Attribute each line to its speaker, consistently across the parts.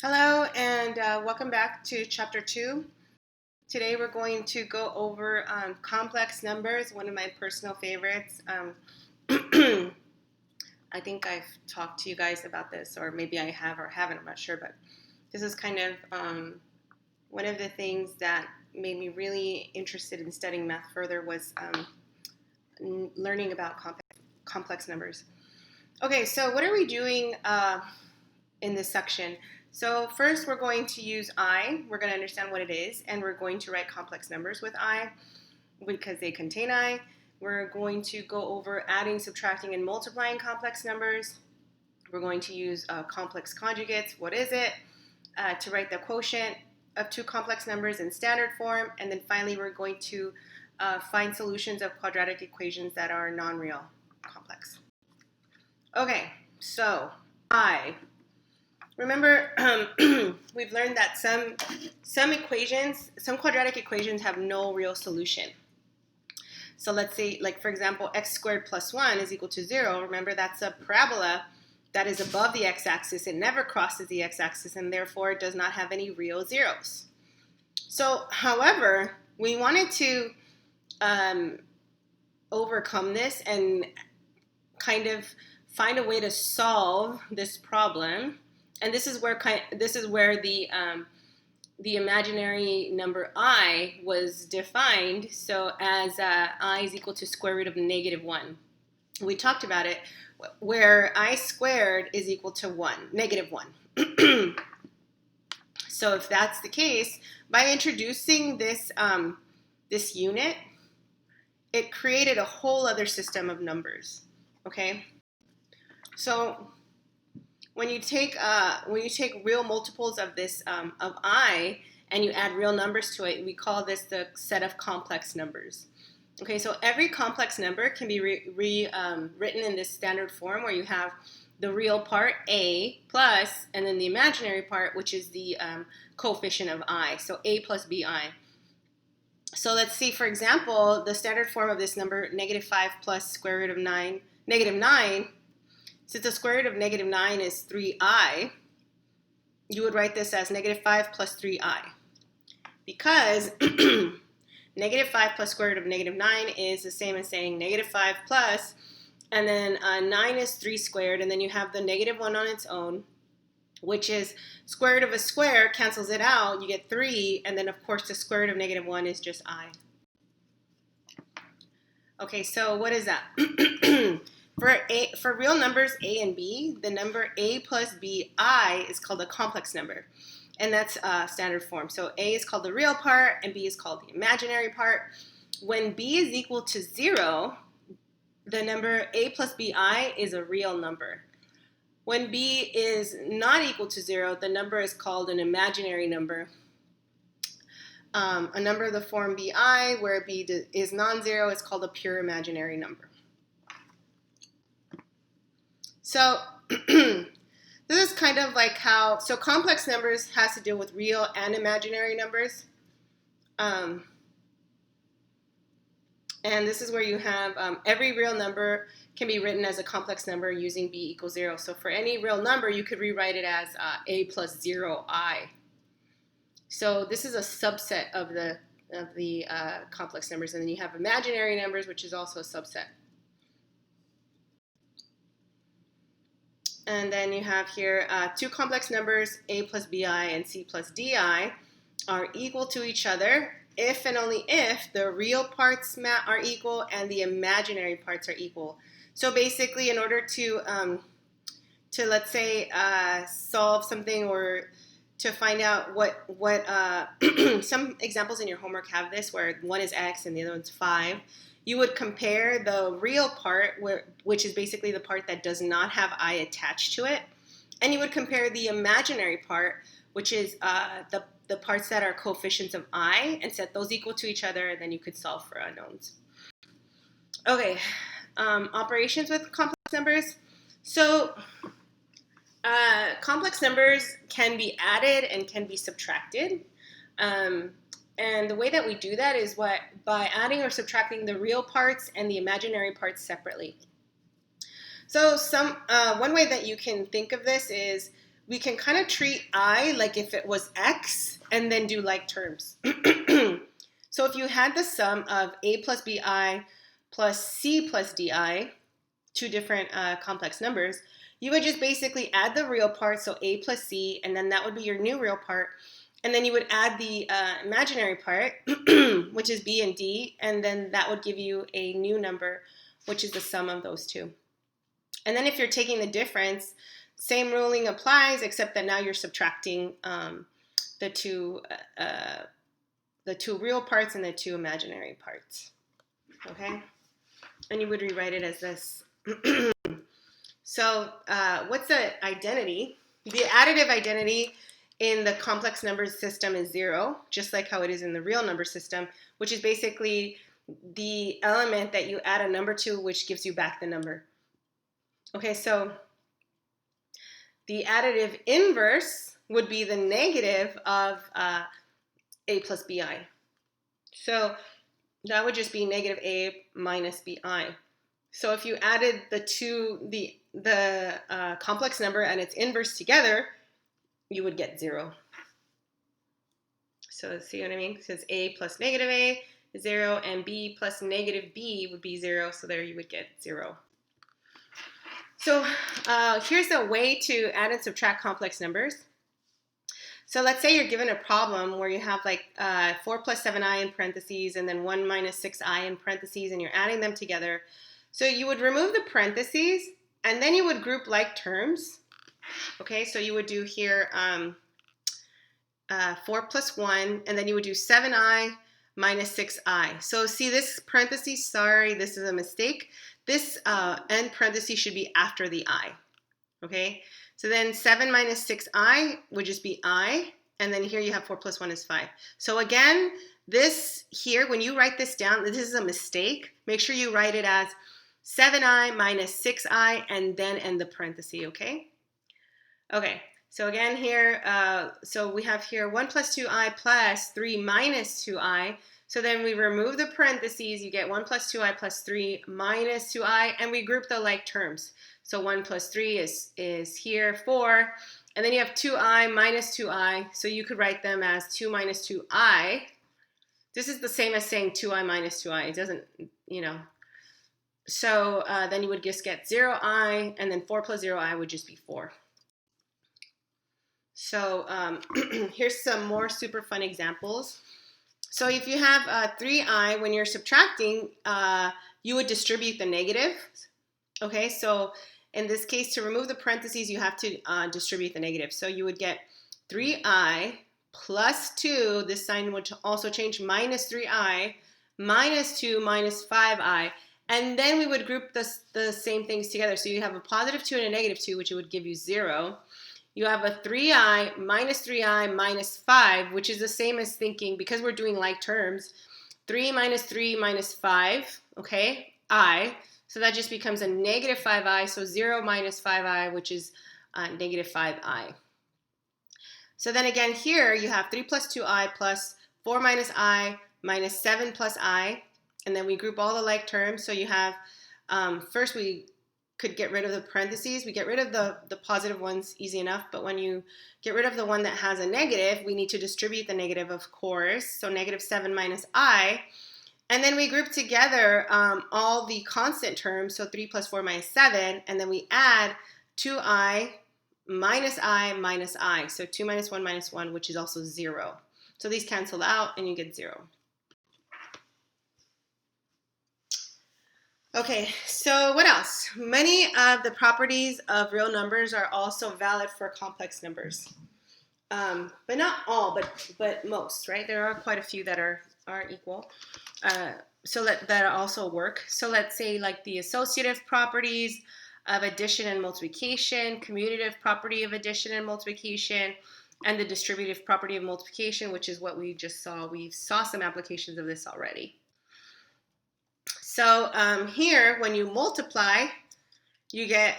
Speaker 1: Hello and welcome back to Chapter 2. Today we're going to go over complex numbers, one of my personal favorites. I think I've talked to you guys about this, or maybe I have or haven't, I'm not sure, but this is kind of one of the things that made me really interested in studying math further was learning about complex numbers. Okay, so what are we doing in this section? So first we're going to use I. We're going to understand what it is, and we're going to write complex numbers with I because they contain I. We're going to go over adding, subtracting, and multiplying complex numbers. We're going to use complex conjugates. What is it? To write the quotient of two complex numbers in standard form. And then finally we're going to find solutions of quadratic equations that are non-real complex. Okay, so I. Remember, we've learned that some equations, some quadratic equations have no real solution. So let's say, like for example, x squared plus 1 is equal to 0. Remember, that's a parabola that is above the x-axis. It never crosses the x-axis, and therefore it does not have any real zeros. So, however, we wanted to overcome this and kind of find a way to solve this problem. And this is where the imaginary number I was defined. So as I is equal to square root of negative 1. We talked about it where I squared is equal to 1, negative 1. So if that's the case, by introducing this unit, it created a whole other system of numbers. Okay? So when you take real multiples of this of I and you add real numbers to it, we call this the set of complex numbers. Okay, so every complex number can be written in this standard form where you have the real part A plus, and then the imaginary part, which is the coefficient of I. So A plus BI. So let's see, for example, the standard form of this number, negative 5 plus square root of 9, negative 9. Since the square root of negative 9 is 3i, you would write this as negative 5 plus 3i. Because negative 5 plus square root of negative 9 is the same as saying negative 5 plus, and then 9 is 3 squared, and then you have the negative 1 on its own, which is square root of a square, cancels it out, you get 3, and then of course the square root of negative 1 is just I. Okay, so what is that? For real numbers A and B, the number A plus BI is called a complex number, and that's standard form. So A is called the real part, and B is called the imaginary part. When B is equal to 0, the number A plus BI is a real number. When B is not equal to 0, the number is called an imaginary number. A number of the form BI, where B is non-zero, is called a pure imaginary number. So this is kind of like how, so complex numbers has to deal with real and imaginary numbers. And this is where you have every real number can be written as a complex number using B equals 0. So for any real number, you could rewrite it as A plus 0i. So this is a subset of the complex numbers. And then you have imaginary numbers, which is also a subset. And then you have here two complex numbers, A plus BI and C plus DI, are equal to each other if and only if the real parts are equal and the imaginary parts are equal. So basically, in order to let's say solve something or to find out what some examples in your homework have this, where one is X and the other one's 5. You would compare the real part, which is basically the part that does not have I attached to it, and you would compare the imaginary part, which is the parts that are coefficients of I, and set those equal to each other, and then you could solve for unknowns. Okay, operations with complex numbers. So complex numbers can be added and can be subtracted. And the way that we do that is by adding or subtracting the real parts and the imaginary parts separately. So one way that you can think of this is we can kind of treat I like if it was X and then do like terms. So if you had the sum of A plus BI plus C plus DI, two different complex numbers, you would just basically add the real part, so A plus C, and then that would be your new real part. And then you would add the imaginary part, which is B and D, and then that would give you a new number, which is the sum of those two. And then if you're taking the difference, same ruling applies, except that now you're subtracting the two real parts and the two imaginary parts. Okay? And you would rewrite it as this. So what's the identity? The additive identity in the complex numbers system is 0, just like how it is in the real number system, which is basically the element that you add a number to, which gives you back the number. Okay, so the additive inverse would be the negative of A plus BI. So that would just be negative A minus BI. So if you added the complex number and its inverse together, you would get 0. So see what I mean? It says A plus negative A is 0, and B plus negative B would be 0. So there you would get 0. So here's a way to add and subtract complex numbers. So let's say you're given a problem where you have like 4 plus 7i in parentheses and then 1 minus 6i in parentheses, and you're adding them together. So you would remove the parentheses, and then you would group like terms. Okay, so you would do here 4 plus 1, and then you would do 7i minus 6i. So see this parentheses, sorry, this is a mistake. This end parentheses should be after the I. Okay, so then 7 minus 6i would just be I, and then here you have 4 plus 1 is 5. So again, this here, when you write this down, this is a mistake. Make sure you write it as 7i minus 6i and then end the parenthesis, okay? Okay, so again here, so we have here 1 plus 2i plus 3 minus 2i. So then we remove the parentheses, you get 1 plus 2i plus 3 minus 2i, and we group the like terms. So 1 plus 3 is here, 4, and then you have 2i minus 2i, so you could write them as 2 minus 2i. This is the same as saying 2i minus 2i, it doesn't, you know. So then you would just get 0i, and then 4 plus 0i would just be 4. So here's some more super fun examples. So if you have 3i, when you're subtracting, you would distribute the negative. Okay, so in this case, to remove the parentheses, you have to distribute the negative. So you would get 3i plus 2, this sign would also change, minus 3i, minus 2, minus 5i. And then we would group the same things together. So you have a positive 2 and a negative 2, which would give you 0. You have a 3i minus 5, which is the same as thinking, because we're doing like terms, 3 minus 5, okay, I. So that just becomes a negative 5i, so 0 minus 5i, which is negative 5i. So then again here, you have 3 plus 2i plus 4 minus I minus 7 plus I, and then we group all the like terms. So you have, first we could get rid of the parentheses. We get rid of the positive ones easy enough, but when you get rid of the one that has a negative, we need to distribute the negative, of course. So negative 7 minus I. And then we group together all the constant terms, so 3 plus 4 minus 7, and then we add 2i minus I minus I. So 2 minus 1, which is also 0. So these cancel out, and you get 0. Okay, so what else? Many of the properties of real numbers are also valid for complex numbers. But not all, but most, right? There are quite a few that are equal. So that also work. So let's say like the associative properties of addition and multiplication, commutative property of addition and multiplication, and the distributive property of multiplication, which is what we just saw. We saw some applications of this already. So here, when you multiply, you get,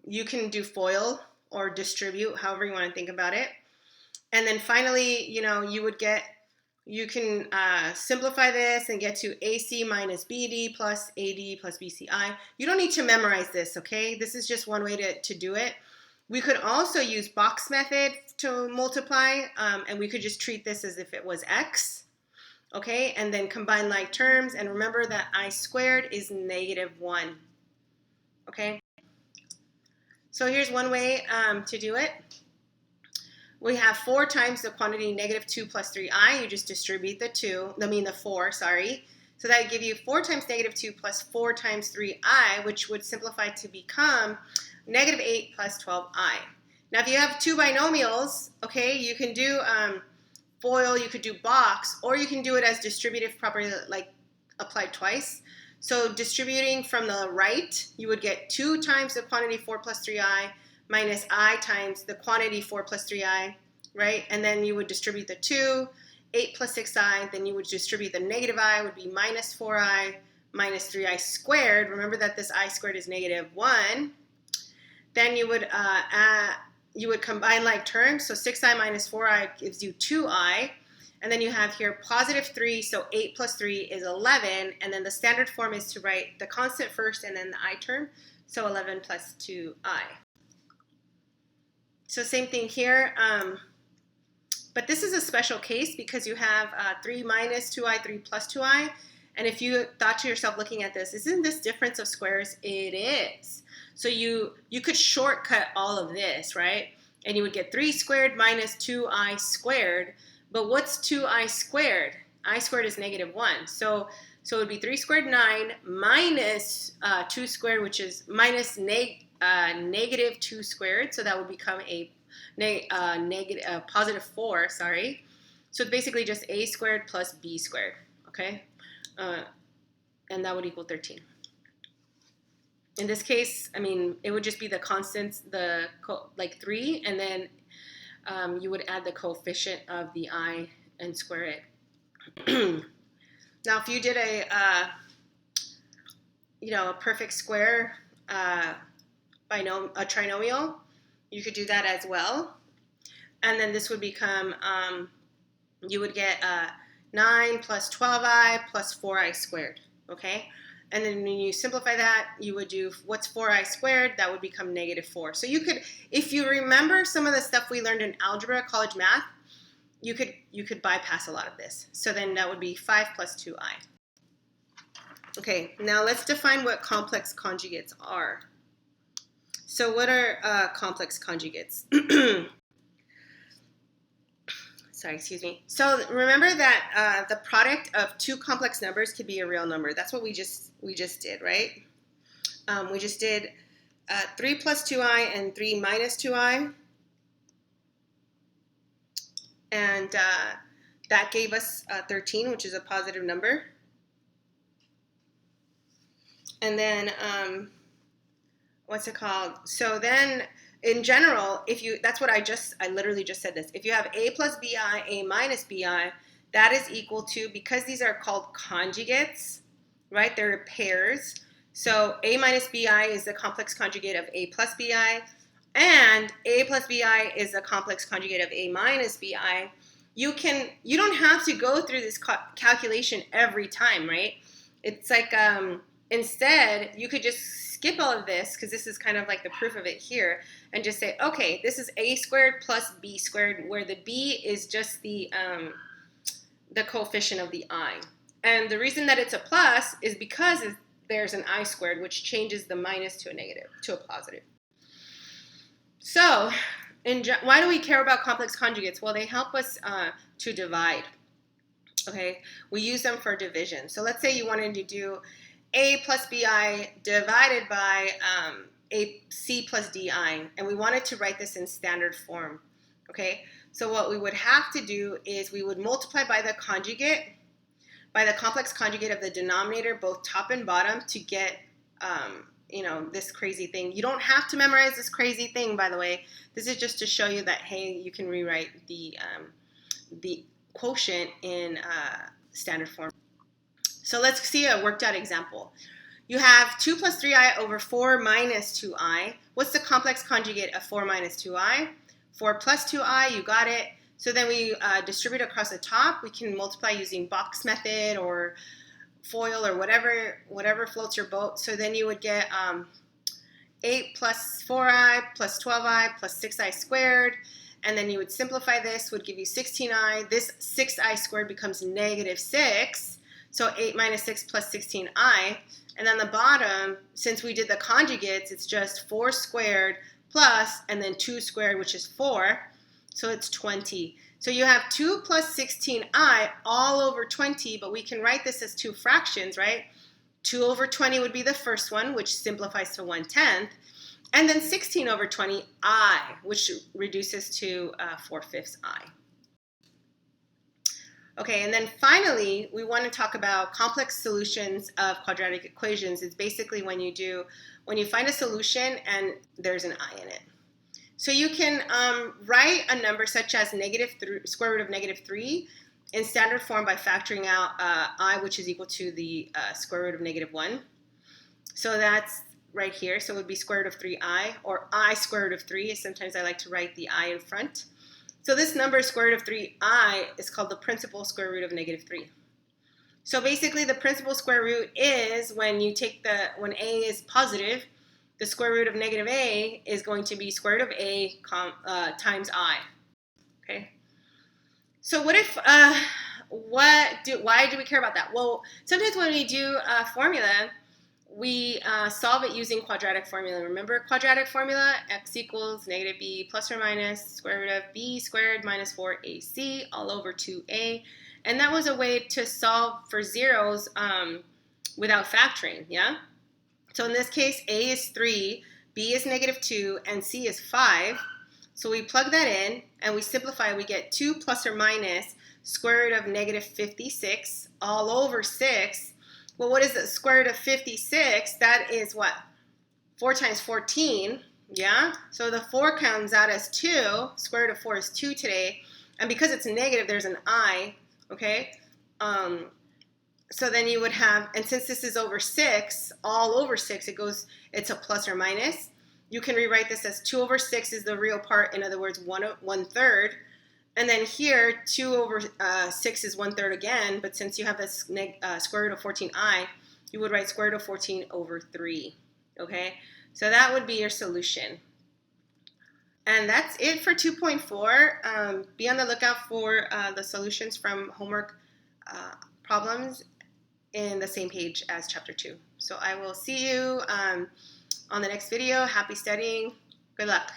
Speaker 1: you can do FOIL or distribute, however you want to think about it. And then finally, you know, you can simplify this and get to AC minus BD plus AD plus BCI. You don't need to memorize this, okay? This is just one way to do it. We could also use box method to multiply, and we could just treat this as if it was x. Okay, and then combine like terms, and remember that I squared is -1. Okay, so here's one way to do it. We have 4 times the quantity -2 plus 3i. You just distribute the 4, sorry. So that would give you 4 times -2 plus 4 times 3i, which would simplify to become -8 plus 12i. Now, if you have two binomials, okay, you can do FOIL, you could do box, or you can do it as distributive property, like applied twice. So distributing from the right, you would get 2 times the quantity 4 plus 3i minus I times the quantity 4 plus 3i, right? And then you would distribute the 2, 8 plus 6i, then you would distribute the -I, would be minus 4i minus 3i squared. Remember that this I squared is -1. Then you would combine like terms, so 6i minus 4i gives you 2i, and then you have here +3, so 8 plus 3 is 11, and then the standard form is to write the constant first and then the I term, so 11 plus 2i. So same thing here, but this is a special case because you have 3 minus 2i, 3 plus 2i, and if you thought to yourself looking at this, isn't this difference of squares? It is. So you could shortcut all of this, right? And you would get 3 squared minus 2i squared. But what's 2i squared? I squared is -1. So it would be 3 squared 9 minus 2 squared, which is minus -2 squared. So that would become a +4, sorry. So it's basically just a squared plus b squared, okay? And that would equal 13. In this case, I mean, it would just be the constants, like 3, and then you would add the coefficient of the I and square it. Now, if you did a perfect square trinomial, you could do that as well. And then this would become, you would get 9 plus 12i plus 4i squared, okay? And then when you simplify that, you would do what's 4i squared, that would become -4. So you could, if you remember some of the stuff we learned in algebra, college math, you could bypass a lot of this. So then that would be 5 plus 2i. Okay, now let's define what complex conjugates are. So what are complex conjugates? Sorry, excuse me. So remember that the product of two complex numbers could be a real number. That's what we just did, right? We just did 3 plus 2i and 3 minus 2i. And that gave us 13, which is a positive number. And then, what's it called? So then, in general, that's what I literally just said this. If you have a plus bi, a minus bi, that is equal to, because these are called conjugates, right? They're pairs. So a minus bi is the complex conjugate of a plus bi, and a plus bi is the complex conjugate of a minus bi. You don't have to go through this calculation every time, right? It's like, instead, you could just skip all of this, because this is kind of like the proof of it here, and just say, okay, this is a squared plus b squared, where the b is just the coefficient of the I. And the reason that it's a plus is because there's an I squared, which changes the minus to a negative, to a positive. So, why do we care about complex conjugates? Well, they help us to divide. Okay, we use them for division. So let's say you wanted to do a plus bi divided by a c plus di, and we wanted to write this in standard form. Okay, so what we would have to do is we would multiply by the conjugate, by the complex conjugate of the denominator, both top and bottom, to get this crazy thing. You don't have to memorize this crazy thing, by the way. This is just to show you that, hey, you can rewrite the quotient in standard form. So let's see a worked out example. You have 2 plus 3i over 4 minus 2i. What's the complex conjugate of 4 minus 2i? 4 plus 2i, you got it. So then we distribute across the top. We can multiply using box method or FOIL or whatever floats your boat. So then you would get 8 plus 4i plus 12i plus 6i squared. And then you would simplify this, would give you 16i. This 6i squared becomes negative 6. So 8 minus 6 plus 16i. And then the bottom, since we did the conjugates, it's just 4 squared plus, and then 2 squared, which is 4. So it's 20. So you have 2 plus 16i all over 20, but we can write this as two fractions, right? 2 over 20 would be the first one, which simplifies to 1/10. And then 16 over 20i, which reduces to 4/5 I. Okay, and then finally, we want to talk about complex solutions of quadratic equations. It's basically when you find a solution and there's an I in it. So you can write a number such as square root of negative 3 in standard form by factoring out I, which is equal to the square root of negative 1. So that's right here. So it would be square root of 3i, or I square root of 3. Sometimes I like to write the I in front. So this number, square root of 3i, is called the principal square root of negative 3. So basically the principal square root is when when a is positive, the square root of negative a is going to be square root of a times I. Okay. So why do we care about that? Well, sometimes when we do a formula, we solve it using quadratic formula. Remember quadratic formula? X equals negative b plus or minus square root of b squared minus 4ac all over 2a. And that was a way to solve for zeros without factoring, yeah? So in this case, a is 3, b is negative 2, and c is 5. So we plug that in, and we simplify. We get 2 plus or minus square root of negative 56 all over 6. Well, what is the square root of 56? That is what? 4 times 14, yeah? So the 4 comes out as 2. Square root of 4 is 2 today. And because it's negative, there's an I, okay? So then you would have, and since this is over 6, all over 6, it's a plus or minus. You can rewrite this as 2 over 6 is the real part, in other words, 1/3. And then here, 2 over 6 is 1/3 again, but since you have this square root of 14i, you would write square root of 14 over 3, okay? So that would be your solution. And that's it for 2.4. Be on the lookout for the solutions from homework problems in the same page as chapter 2. So I will see you on the next video. Happy studying. Good luck.